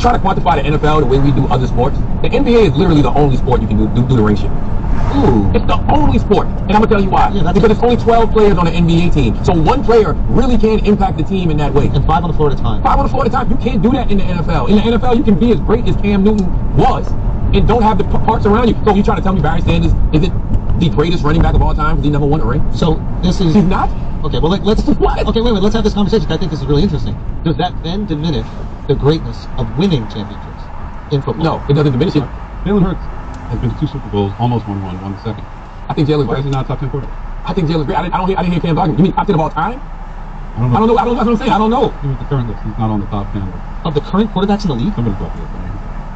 try to quantify the NFL the way we do other sports, the NBA is literally the only sport you can do the ring shit. Ooh. It's the only sport, and I'm gonna tell you why. Yeah, because there's only 12 players on an NBA team, so one player really can impact the team in that way. And 5 on the floor at a time. 5 on the floor at a time. You can't do that in the NFL. In the NFL, you can be as great as Cam Newton was, and don't have the parts around you. So you trying to tell me Barry Sanders isn't the greatest running back of all time because he never won a ring? So this is... He's not? Okay, well, let's... What? Okay, wait, let's have this conversation. I think this is really interesting. Does that then diminish the greatness of winning championships in football? No, it doesn't diminish it. Jalen Hurts has been to 2 Super Bowls, almost won one, won the second. I think Jalen's Why great. is he not a top 10 quarterback? I think Jalen's great. I didn't hear Cam's argument. You mean top 10 of all time? I don't know. That's what I'm saying. I don't know. He was the current list. He's not on the top 10 list. Of the current quarterbacks in the league? Somebody dropped it.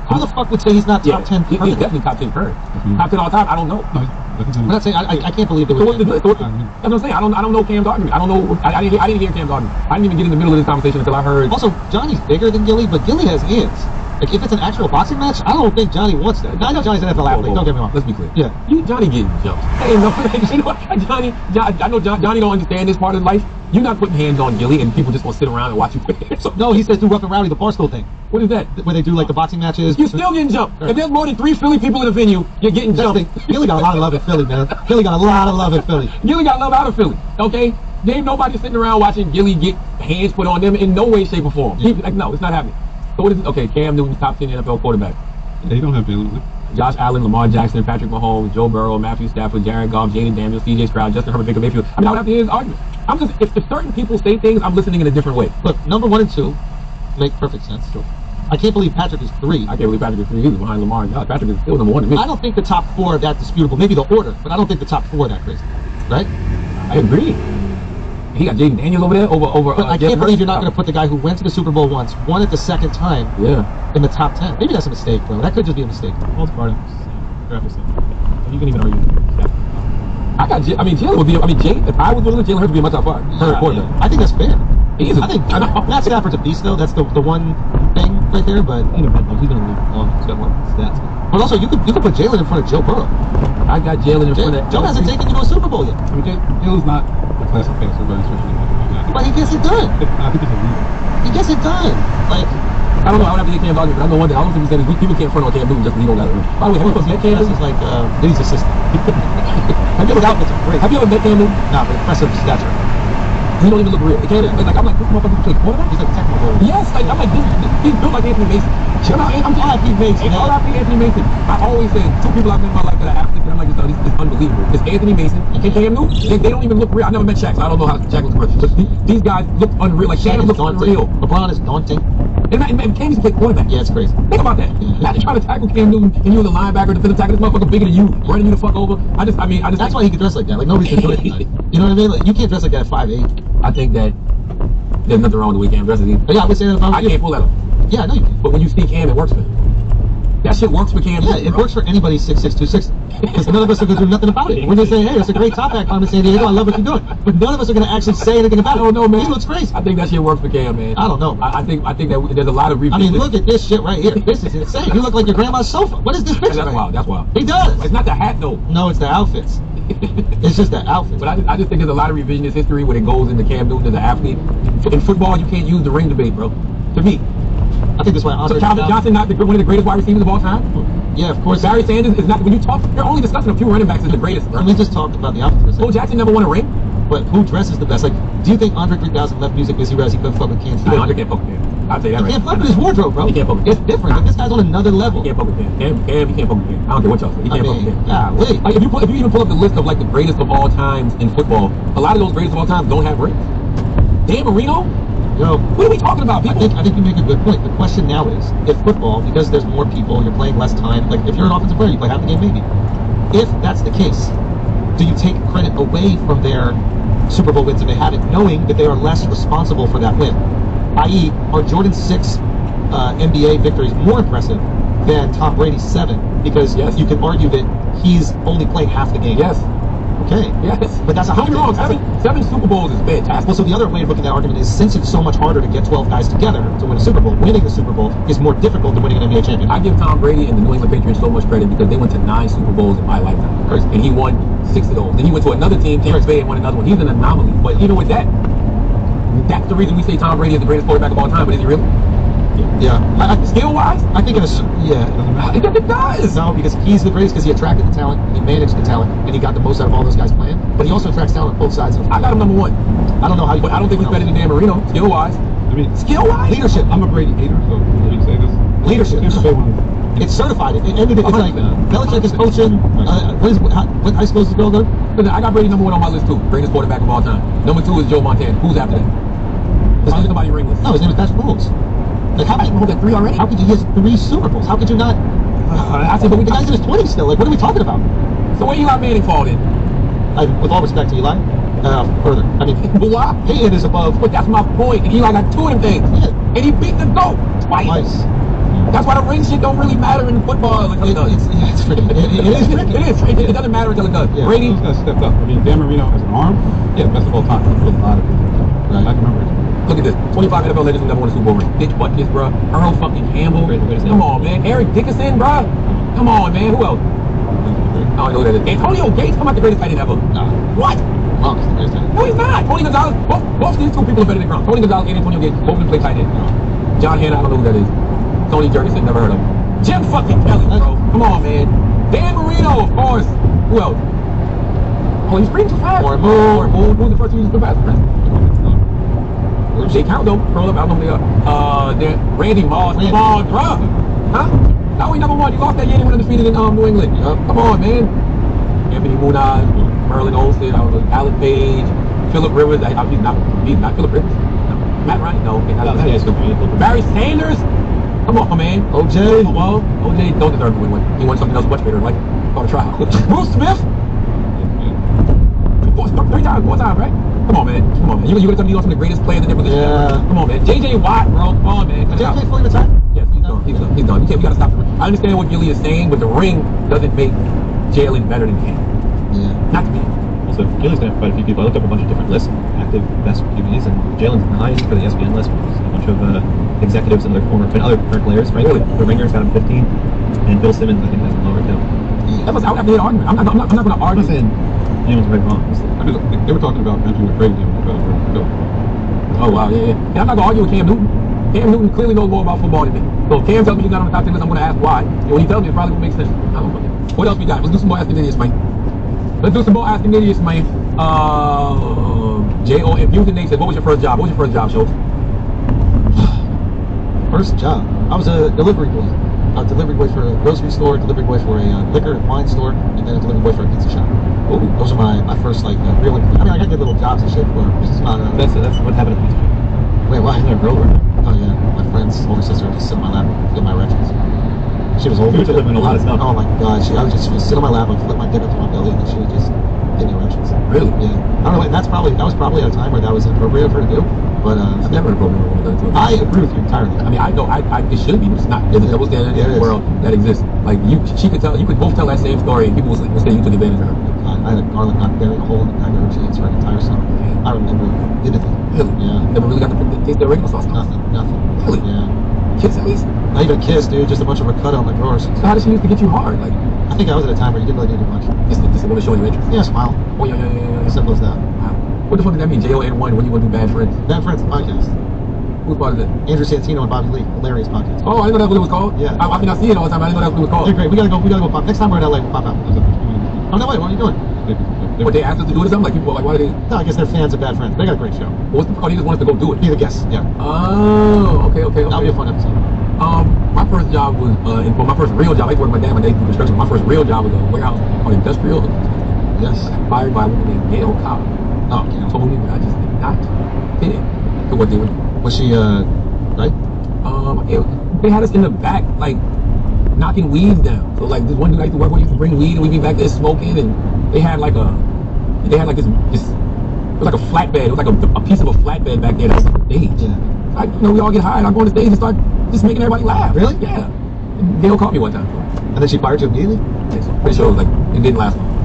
Who the fuck would say he's not top 10 He's definitely top 10 current. Top 10 all time. I don't know. No, I'm not saying I can't believe it was. That's what I'm saying. I don't know Cam's argument. I don't know. I didn't hear Cam's argument. I didn't even get in the middle of this conversation until I heard. Also, Johnny's bigger than Gilly, but Gilly has hands. Like, if it's an actual boxing match, I don't think Johnny wants that. I know Johnny's an NFL athlete, don't get me wrong. Let's be clear. Yeah. Johnny getting jumped. Hey, no, you know what? I know Johnny don't understand this part of life. You're not putting hands on Gilly and people just want to sit around and watch you play. So, no, he says do Rough and Rowdy, the Barstool thing. What is that? Where they do, like, the boxing matches. You're still getting jumped. If there's more than 3 Philly people in the venue, you're getting jumped. Gilly got a lot of love in Philly, man. Gilly got a lot of love in Philly. Gilly got love out of Philly, okay? There ain't nobody sitting around watching Gilly get hands put on them in no way, shape, or form. Yeah. Like, no, it's not happening. So what is it? Okay, Cam Newton, top 10 NFL quarterback. Yeah, he don't have Jalen. Josh Allen, Lamar Jackson, Patrick Mahomes, Joe Burrow, Matthew Stafford, Jared Goff, Jaden Daniels, C.J. Stroud, Justin Herbert, Baker Mayfield. I mean, I would have to hear his argument. I'm just, if certain people say things, I'm listening in a different way. Look, number 1 and 2 make perfect sense. Sure. I can't believe Patrick is 3. I can't believe Patrick is 3 either behind Lamar and Josh. Patrick is still number 1 to me. I don't think the top 4 are that disputable. Maybe the order, but I don't think the top 4 are that crazy. Right? I agree. He got Jaden Daniels over there, over. But I can't believe you're not going to put the guy who went to the Super Bowl once, won it the second time, in the top 10. Maybe that's a mistake, bro. That could just be a mistake. Well, it's part of it. You can even argue that. Jalen would be. If I was willing, Jalen Hurts would be in my top 5. Yeah, I think that's fair. I think Matt Stafford's a beast, though. That's the one thing right there. But he's going to leave long. He's got more stats. But also, you could put Jalen in front of Joe Burrow. I got Jalen in front of. Joe hasn't taken you to a Super Bowl yet. I mean, Jalen's not a classic passer, but especially. But he gets it done. I think it's a lead. He gets it done. Like, I don't know. I would have to get Cam argument, but I know one thing. I don't think we said people can't front on Cam Newton just because he don't got a ring. By the way, have you ever met Cam Newton? He's like Diddy's assistant. His outfits are great. Have you ever met Cam Newton? Nah, but impressive stature. He don't even look real. I'm like, this motherfucker plays quarterback? He's like technical. Yes, like, I'm like, he's built like Anthony Mason. I'm R.I.P. Mason. R.I.P. Anthony Mason. I always say 2 people I've met in my life that are athletes, and I'm like, this is unbelievable. It's Anthony Mason and Cam Newton. They don't even look real. I never met Shaq, so I don't know how Shaq looks real. But these guys look unreal. Like, Shaq looks unreal. LeBron is daunting. And Cam used to play quarterback. Yeah, it's crazy. Think about that. Imagine trying to tackle Cam Newton and you the linebacker, defensive tackle, this motherfucker bigger than you, running you the fuck over. I just That's why he can dress like that. Like, nobody's can do it. You know what I mean? Like, you can't dress like that at 5'8". I think that there's nothing wrong with the way Cam dresses either. Yeah, I would say that if I can't pull that off. Yeah, I know you can. But when you see Cam, it works for him. That shit works for Cam. Yeah, it works for anybody 6'6", 260. Because none of us are going to do nothing about it. We're going to say, hey, it's a great top hat, Carmen San Diego. I love what you're doing. But none of us are going to actually say anything about it. I don't know, man. He looks crazy. I think that shit works for Cam, man. I don't know. I think that there's a lot of I mean, look at this shit right here. This is insane. You look like your grandma's sofa. What is this picture? That's wild. That's wild. He does. It's not the hat, though. No, it's the outfits. It's just the outfits. But I just think there's a lot of revisionist history when it goes into Cam Newton as an athlete. In football, you can't use the ring debate, bro. To me. I think that's why Andre Calvin Johnson not one of the greatest wide receivers of all time? Yeah, of course. Barry Sanders is not. When you talk, you're only discussing a few running backs as the greatest. And we just talked about the outfits. Bo Jackson never won a ring. But who dresses the best? Like, do you think Andre 3000 left music because he realized he couldn't fuck with Cam? Andre can't fuck with Cam. I'll tell you that. He can't fuck with his wardrobe, bro. He can't fuck with It's different. Like, this guy's on another level. He can't fuck with Cam. Cam, he can't fuck with Cam. I don't care what y'all say. He can't fuck with Cam. Yeah, wait. Like, if you even pull up the list of like the greatest of all times in football, a lot of those greatest of all times don't have rings. Dan Marino. Yo, what are we talking about, people? I think you make a good point. The question now is, if football, because there's more people, you're playing less time, like if you're an offensive player, you play half the game maybe. If that's the case, do you take credit away from their Super Bowl wins if they have it, knowing that they are less responsible for that win? I.e., are Jordan's 6 NBA victories more impressive than Tom Brady's 7? Because you can argue that he's only played half the game. Yes. Okay. Yes. But that's a don't get me wrong. Seven Super Bowls is fantastic. Well, so the other way of looking at that argument is, since it's so much harder to get 12 guys together to win a Super Bowl, winning the Super Bowl is more difficult than winning an NBA championship. I give Tom Brady and the New England Patriots so much credit because they went to 9 Super Bowls in my lifetime. Crazy. And he won 6 of those. Then he went to another team, Tampa Bay, and won another one. He's an anomaly. But even with that, that's the reason we say Tom Brady is the greatest quarterback of all time. But is he really? Yeah. Skill-wise? I think it It does. No, because he's the greatest because he attracted the talent, he managed the talent, and he got the most out of all those guys playing. But he also attracts talent on both sides. I got him number 1. I don't know how you. But I don't think he's better than Dan Marino, skill-wise. I mean, Skill-wise? Leadership. I'm a Brady hater, so let me say this. Leadership. Here's the big one. It's certified. It's like Belichick is coaching. What high school is this girl go? Listen, I got Brady number 1 on my list too. Greatest quarterback of all time. Number 2 is Joe Montana. Who's after that? There's nobody ringless. No, his name is Patrick Mahomes. Like, how could you hold that 3 already? How could you get 3 Super Bowls? How could you not? I said, but The guy's in his 20s still. Like, what are we talking about? so where Eli Manning fall in? With all respect to Eli, further. I mean, But why? Peyton is above. But that's my point. And Eli got 2 of them things. Yeah. And he beat the GOAT twice. Twice. That's why the ring shit don't really matter in football until it does. It's freaking. It is freaking. It doesn't matter until it does. Yeah. Brady, Those guys stepped up. I mean, Dan Marino has an arm. Yeah, best of all time. A lot of people. Right. I can remember it. look at this. 25 NFL legends who never won a Super Bowl ring. Bitch Butkus, bro. Earl fucking Campbell. Come on, man. Eric Dickerson, bro. Come on, man. Who else? I don't know who that is. Antonio Gates, come out the greatest tight end ever. Nah. What? Monk's the greatest tight end. No, he's not. Tony Gonzalez. Both these 2 people are better than Gronk. Tony Gonzalez and Antonio Gates both can play tight end. John Hanna, I don't know who that is. Tony Jurgensen, never heard of him. Jim fucking Kelly, bro. Come on, man. Dan Marino, of course. Who else? Oh, he's pretty too fast. Warren Moon. Who was the first one to use the fast? They count though. Curl up. I don't know. Randy Moss. Come on, bro. Huh? Now we number 1. You lost that year. You went undefeated in New England. Come on, man. Anthony Munoz, Merlin Olsen, Alan Page, Phillip Rivers. He's not Phillip Rivers. No. Matt Ryan. No. Barry Sanders. Come on, man. OJ. Well, OJ don't deserve to win one. He won something else much better, like on a trial. Bruce Smith. 4 times, right? Come on, man. You gonna tell me you're some of the greatest players in their position ever? Come on, man. JJ Watt, bro. Come on, man. Did JJ fully retire? Yes, he's done. We gotta stop the ring. I understand what Gilly is saying, but the ring doesn't make Jalen better than him. Yeah. Not to me. Also, Gilly's got quite a few people. I looked up a bunch of different lists, active best QBs, and Jalen's 9 for the ESPN list. There's a bunch of executives and other current players. Right? Really? The Ringer's got him 15, and Bill Simmons I think has him lower too. That was out after the argument. I'm not gonna I'm argue. not saying anyone's right or wrong. They were talking about Andrew McRae game. Oh wow, yeah. And I'm not gonna argue with Cam Newton. Cam Newton clearly knows more about football than me. So if Cam tells me he's not on the top 10 list, I'm gonna ask why. And when he tells me, it probably gonna make sense. I don't know. What else we got? Let's do some more Asking Idiots, Mike. Let's do some more Asking Idiots, Mike. J.O. Fusion Nate said, what was your first job? What was your first job, Schultz? First job. I was a delivery boy. A delivery boy for a grocery store, delivery boy for a liquor and wine store, and then a delivery boy for a pizza shop. Oh, Those are my first real. I mean, I got good little jobs and shit for just about. That's what happened at Pizza. Wait, why? Isn't there a girl there? Oh yeah, my friend's older sister would just sit on my lap, and get my erections. She was older. You were delivering a lot of stuff. Oh my god, she would sit on my lap and flip my dick up to my belly, and then she would just give me erections. really? Yeah, I don't know. And that was probably at a time where that was inappropriate for her to do. But I've never had a problem with that. I agree with you entirely. I mean, I know, it should be, but it's not. There's a double standard in the world that exists. Like, you could both tell that same story, and people will say you took advantage of her. I had a garlic knot buried a hole in the back of her jeans for an entire summer. I remember vividly. Really? Yeah. Never really got to taste the regular sauce? Nothing. Really? Yeah. Kiss at least? Not even a kiss, dude. Just a bunch of ricotta on my drawers. So how did she used to get you hard? Like, I think I was at a time where you didn't really need much. just want to show you interest? Yeah, smile. Oh, yeah. As simple as that. Wow. What the fuck did that mean? JON1, when you want to do Bad Friends? Bad Friends, the podcast. Who's part of that? Andrew Santino and Bobby Lee. Hilarious podcast. Oh, I didn't know that's what it was called? Yeah. I mean, I see it all the time, but I didn't know that's what it was called. They're great. We gotta go pop. Next time we're in LA, we'll pop out. Oh, no, wait, what are you doing? What, they asked us to do it or something? Like, people were like, why did they? No, I guess they're fans of Bad Friends. They got a great show. What's the, oh, they just wanted us to go do it. Be the guest, yeah. Oh, okay. That'll be a fun episode. My first job was, my first real job, I used to work with my dad, my dad did construction. My first real job was a warehouse called Industrial. Yes. I got fired by a woman named Gail Cobb. Oh, okay. Told me that I just did not fit in to what they were doing. Was she, right? They had us in the back, like, knocking weeds down. So, like, this one dude I used to work with used to bring weed, and we'd be back there smoking, and they had, like, this, it was like a flatbed. It was like a piece of a flatbed back there that was on the stage. Yeah. We all get high, and I go on the stage and start just making everybody laugh. Really? Yeah. Gail called me one time. And then she fired you immediately? Yeah, so pretty sure it was like, it didn't last long.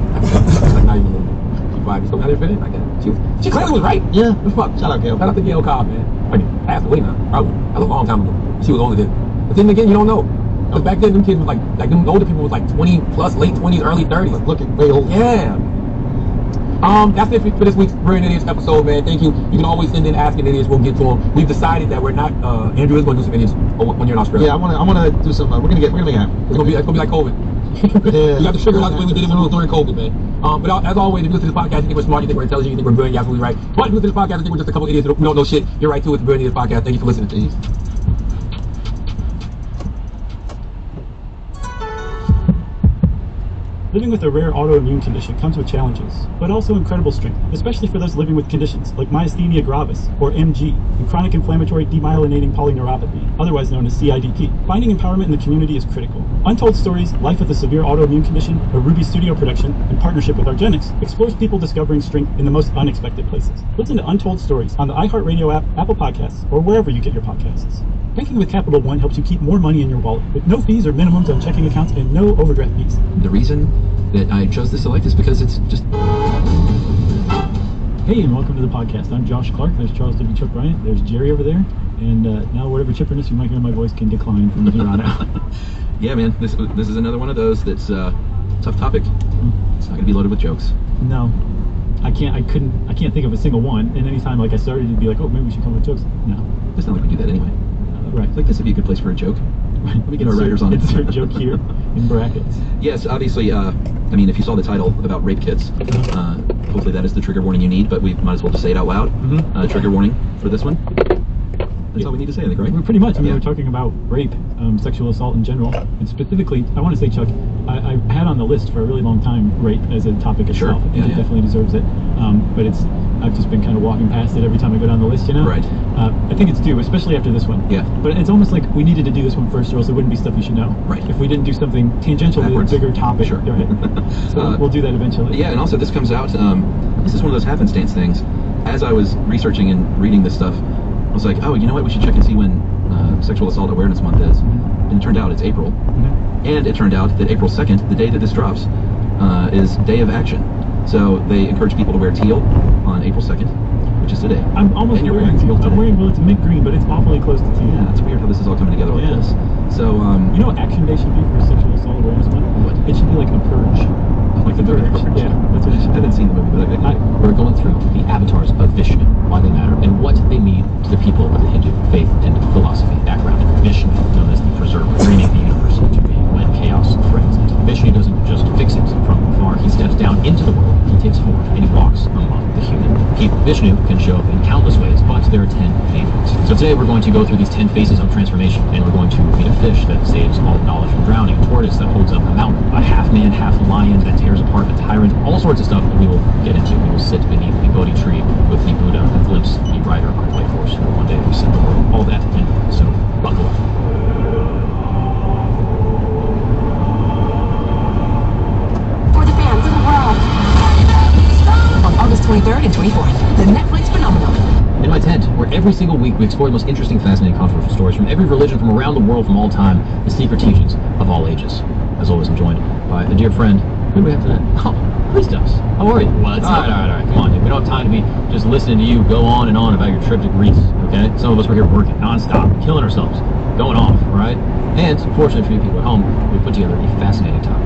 Like, not even a little bit. She fired me, so I didn't fit in. Like that. She clearly was right. Yeah. What the fuck? Shout out Gail. Shout out to Gail Cobb, man. Like, passed away now. Probably. That was a long time ago. She was older then. But then again, you don't know. Because back then, them kids was like them older people was like 20 plus, late 20s, early 30s. Looking way old. Yeah. That's it for this week's Brilliant Idiots episode, man. Thank you. You can always send in asking idiots. We'll get to them. We've decided that we're not. Andrew is going to do some idiots when you're in Australia. Yeah, I want to do some. We're gonna make it happen. It's gonna be like COVID. Yeah. You have to figure out the way we did it when we were during COVID, man. But as always, if you listen to this podcast, you think we're smart, you think we're intelligent, you think we're brilliant, you're absolutely right. But if you listen to this podcast, you think we're just a couple idiots who don't know shit, you're right too. It's the Brilliant Idiots podcast. Thank you for listening. Peace. Living with a rare autoimmune condition comes with challenges, but also incredible strength, especially for those living with conditions like myasthenia gravis, or MG, and chronic inflammatory demyelinating polyneuropathy, otherwise known as CIDP. Finding empowerment in the community is critical. Untold Stories, Life with a Severe Autoimmune Condition, a Ruby Studio production, in partnership with Argenix, explores people discovering strength in the most unexpected places. Listen to Untold Stories on the iHeartRadio app, Apple Podcasts, or wherever you get your podcasts. Banking with Capital One helps you keep more money in your wallet, with no fees or minimums on checking accounts and no overdraft fees. The reason that I chose this select is because it's just... Hey, and welcome to the podcast. I'm Josh Clark. There's Charles W. Chuck Bryant. There's Jerry over there. And now whatever chipperness you might hear in my voice can decline from here on out. Yeah, man, this is another one of those that's tough topic. It's not going to be loaded with jokes. No. I can't think of a single one. And anytime like I started, you'd be like, oh, maybe we should come up with jokes. No. It's not like we do that anyway. Right. It's like this would be a good place for a joke. Let me get our writers on it. Insert joke here in brackets. Yes, obviously, I mean, if you saw the title about rape kits, hopefully that is the trigger warning you need, but we might as well just say it out loud. Trigger warning for this one. That's all we need to say, I think, right? Pretty much. I mean, we're talking about rape, sexual assault in general, and specifically, I want to say, Chuck, I had on the list for a really long time rape as a topic itself. I think it definitely deserves it. But I've just been kind of walking past it every time I go down the list, you know? Right. I think it's due, especially after this one. Yeah. But it's almost like we needed to do this one first, or else it wouldn't be stuff you should know. Right. If we didn't do something tangential to a bigger topic. Sure. Right. So we'll do that eventually. Yeah, and also this comes out, this is one of those happenstance things. As I was researching and reading this stuff, I was like, oh, you know what, we should check and see when Sexual Assault Awareness Month is. And it turned out it's April. And it turned out that April 2nd, the day that this drops, is Day of Action. So they encourage people to wear teal on April 2nd, which is today. I'm almost and you're wearing teal today. I'm wearing, well, it's mint green, but it's awfully close to teal. Yeah, it's weird how this is all coming together like this. So, you know what Action Day should be for Sexual Assault Awareness Month? What? It should be like a purge. like the Purge. Yeah, that's what it should I be. haven't seen the movie, but We're going through the avatars of Vishnu, why they matter, and what they mean to the people of the Hindu faith and philosophy background. Vishnu, known as the preserver, bringing the universe into being when chaos threatens it. Vishnu doesn't just fix it from afar, he steps down into the world, he takes form, and he walks among the human people. Vishnu can show up in countless ways, but there are 10 main ones. So today we're going to go through these 10 phases of transformation, and we're going to meet a fish that saves all knowledge from drowning, a tortoise that holds up a mountain, a half-man, half-lion that tears apart a tyrant, all sorts of stuff that we will get into. We will sit beneath the Bodhi tree with the Buddha and glimpse the rider on a white horse. One day we set the world. All that and more. So buckle up. For the fans of the world. On August 23rd and 24th, the Netflix phenomenon. In my tent, where every single week we explore the most interesting, fascinating, controversial stories from every religion from around the world, from all time, the secret teachings of all ages. As always, I'm joined by a dear friend. Who do we have today? Oh, Christos. How are you? What's up? All right. Come on, dude. We don't have time to be just listening to you go on and on about your trip to Greece, okay? Some of us were here working nonstop, killing ourselves, going off, right? And, fortunately for you people at home, we put together a fascinating topic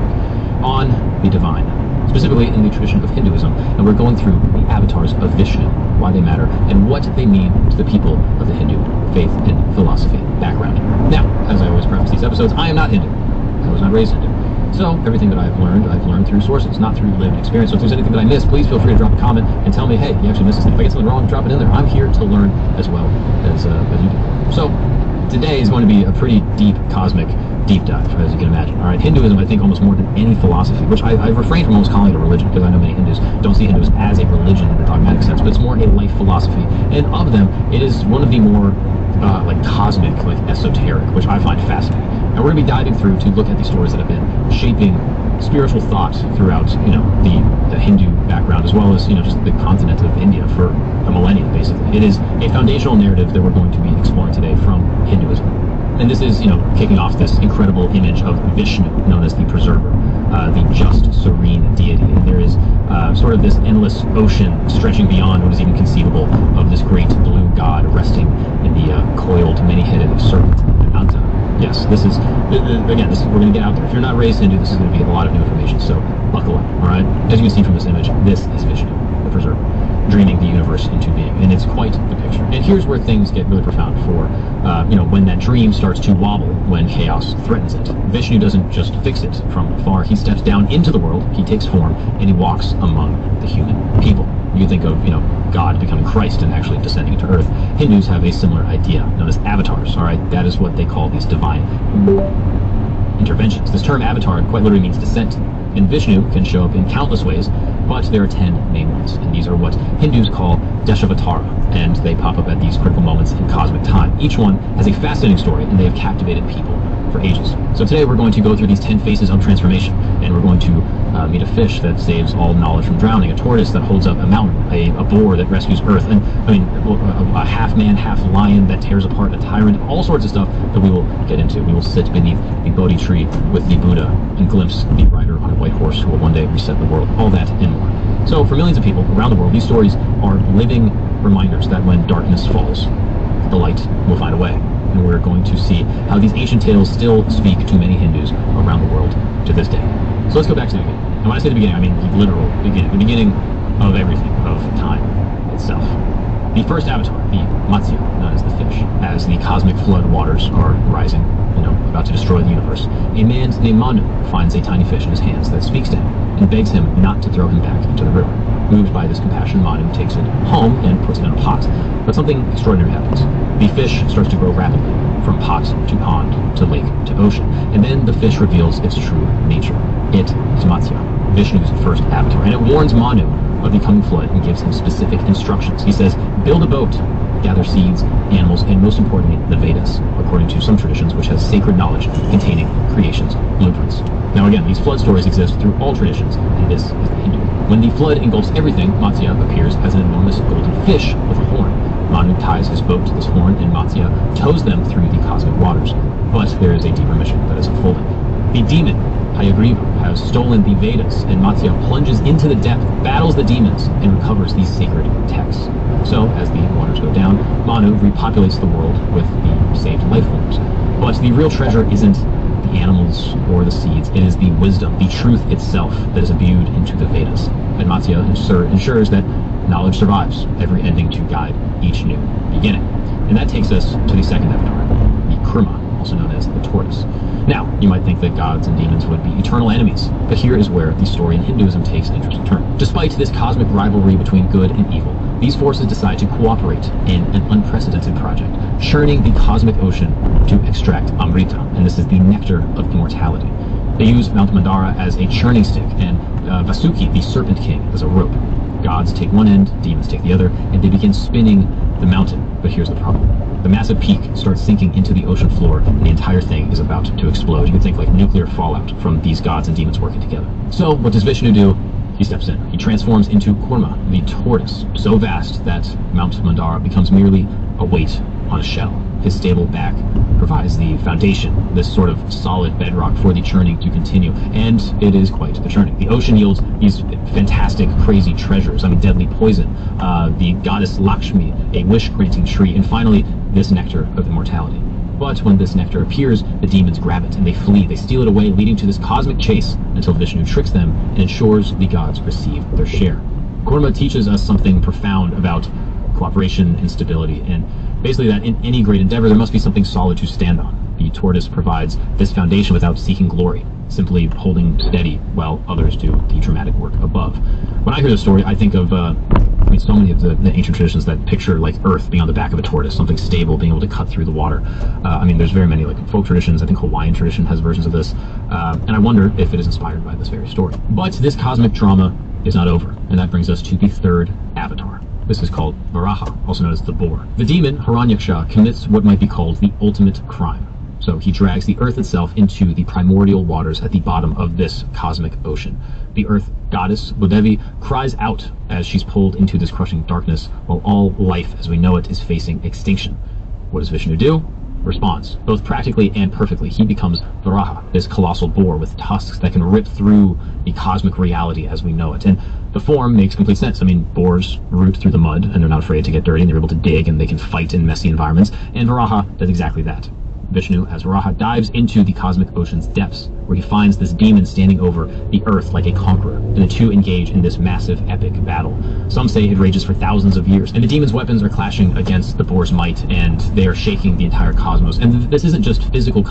on the divine, specifically in the tradition of Hinduism, and we're going through the avatars of Vishnu, why they matter, and what they mean to the people of the Hindu faith and philosophy background. Now, as I always preface these episodes, I am not Hindu. I was not raised Hindu. So, everything that I've learned through sources, not through lived experience. So if there's anything that I missed, please feel free to drop a comment and tell me, hey, you actually missed this thing. If I get something wrong, drop it in there. I'm here to learn as well as you do. So, today is going to be a pretty deep, cosmic, deep dive, as you can imagine. All right, Hinduism, I think, almost more than any philosophy, which I've refrained from almost calling it a religion, because I know many Hindus don't see Hinduism as a religion in the dogmatic sense, but it's more a life philosophy. And of them, it is one of the more like cosmic, like esoteric, which I find fascinating. And we're going to be diving through to look at these stories that have been shaping spiritual thought throughout, you know, the Hindu background, as well as, you know, just the continent of India for a millennia, basically. It is a foundational narrative that we're going to be exploring today from Hinduism. And this is, you know, kicking off this incredible image of Vishnu, known as the preserver, the just, serene deity. And there is sort of this endless ocean stretching beyond what is even conceivable of this great blue god resting in the coiled, many-headed serpent, Ananta. Yes, this is, again, we're going to get out there. If you're not raised Hindu, this is going to be a lot of new information, so buckle up, all right? As you can see from this image, this is Vishnu. preserve, dreaming the universe into being. And it's quite the picture. And here's where things get really profound for, when that dream starts to wobble, when chaos threatens it. Vishnu doesn't just fix it from afar. He steps down into the world, he takes form, and he walks among the human people. You think of, God becoming Christ and actually descending into earth. Hindus have a similar idea, known as avatars, all right? That is what they call these divine interventions. This term avatar quite literally means descent. And Vishnu can show up in countless ways, but there are 10 main ones. And these are what Hindus call Dashavatara, and they pop up at these critical moments in cosmic time. Each one has a fascinating story, and they have captivated people for ages. So today we're going to go through these 10 phases of transformation, and we're going to meet a fish that saves all knowledge from drowning, a tortoise that holds up a mountain, a boar that rescues Earth, and a half man, half lion that tears apart a tyrant, all sorts of stuff that we will get into. We will sit beneath the Bodhi tree with the Buddha and glimpse the rider on a white horse who will one day reset the world, all that and more. So for millions of people around the world, these stories are living reminders that when darkness falls, the light will find a way. And we're going to see how these ancient tales still speak to many Hindus around the world to this day. So let's go back to the beginning. And when I say the beginning, I mean the literal beginning. The beginning of everything, of time itself. The first avatar, the Matsya, known as the fish, as the cosmic flood waters are rising, about to destroy the universe, a man named Manu finds a tiny fish in his hands that speaks to him and begs him not to throw him back into the river. Moved by this compassion, Manu takes it home and puts it in a pot. But something extraordinary happens. The fish starts to grow rapidly, from pot to pond to lake to ocean, and then the fish reveals its true nature. It is Matsya, Vishnu's first avatar, and it warns Manu of the coming flood and gives him specific instructions. He says, build a boat, gather seeds, animals, and most importantly, the Vedas, according to some traditions, which has sacred knowledge containing creation's blueprints. Now again, these flood stories exist through all traditions, and this is the Hindu. When the flood engulfs everything, Matsya appears as an enormous golden fish with a horn. Manu ties his boat to this horn, and Matsya tows them through the cosmic waters. But there is a deeper mission that is unfolding. The demon, Hayagriva, has stolen the Vedas, and Matsya plunges into the depth, battles the demons, and recovers these sacred texts. So, as the waters go down, Manu repopulates the world with the saved life forms. But the real treasure isn't the animals or the seeds, it is the wisdom, the truth itself that is imbued into the Vedas. And Matsya ensures that knowledge survives every ending to guide each new beginning. And that takes us to the second avatar, the Kurma, also known as the tortoise. Now, you might think that gods and demons would be eternal enemies, but here is where the story in Hinduism takes an interesting turn. Despite this cosmic rivalry between good and evil, these forces decide to cooperate in an unprecedented project, churning the cosmic ocean to extract Amrita, and this is the nectar of immortality. They use Mount Mandara as a churning stick, and Vasuki, the Serpent King, as a rope. Gods take one end, demons take the other, and they begin spinning the mountain. But here's the problem. The massive peak starts sinking into the ocean floor, and the entire thing is about to explode. You can think like nuclear fallout from these gods and demons working together. So what does Vishnu do? He steps in. He transforms into Kurma, the tortoise, so vast that Mount Mandara becomes merely a weight on a shell. His stable back provides the foundation, this sort of solid bedrock for the churning to continue, and it is quite the churning. The ocean yields these fantastic, crazy treasures, deadly poison, the goddess Lakshmi, a wish-granting tree, and finally, this nectar of immortality. But when this nectar appears, the demons grab it, and they flee. They steal it away, leading to this cosmic chase until Vishnu tricks them and ensures the gods receive their share. Kurma teaches us something profound about cooperation and stability, and basically that in any great endeavor, there must be something solid to stand on. The tortoise provides this foundation without seeking glory, simply holding steady while others do the dramatic work above. When I hear this story, I think of so many of the ancient traditions that picture like Earth being on the back of a tortoise, something stable, being able to cut through the water. There's very many like folk traditions. I think Hawaiian tradition has versions of this, and I wonder if it is inspired by this very story. But this cosmic drama is not over, and that brings us to the third avatar. This is called Varaha, also known as the boar. The demon, Hiranyaksha, commits what might be called the ultimate crime. So he drags the earth itself into the primordial waters at the bottom of this cosmic ocean. The earth goddess, Bhudevi, cries out as she's pulled into this crushing darkness, while all life as we know it is facing extinction. What does Vishnu do? Responds, both practically and perfectly. He becomes Varaha, this colossal boar with tusks that can rip through the cosmic reality as we know it. And the form makes complete sense. Boars root through the mud, and they're not afraid to get dirty, and they're able to dig, and they can fight in messy environments, and Varaha does exactly that. Vishnu, as Varaha dives into the cosmic ocean's depths, where he finds this demon standing over the earth like a conqueror, and the two engage in this massive epic battle. Some say it rages for thousands of years, and the demon's weapons are clashing against the boar's might, and they are shaking the entire cosmos. And this isn't just physical combat.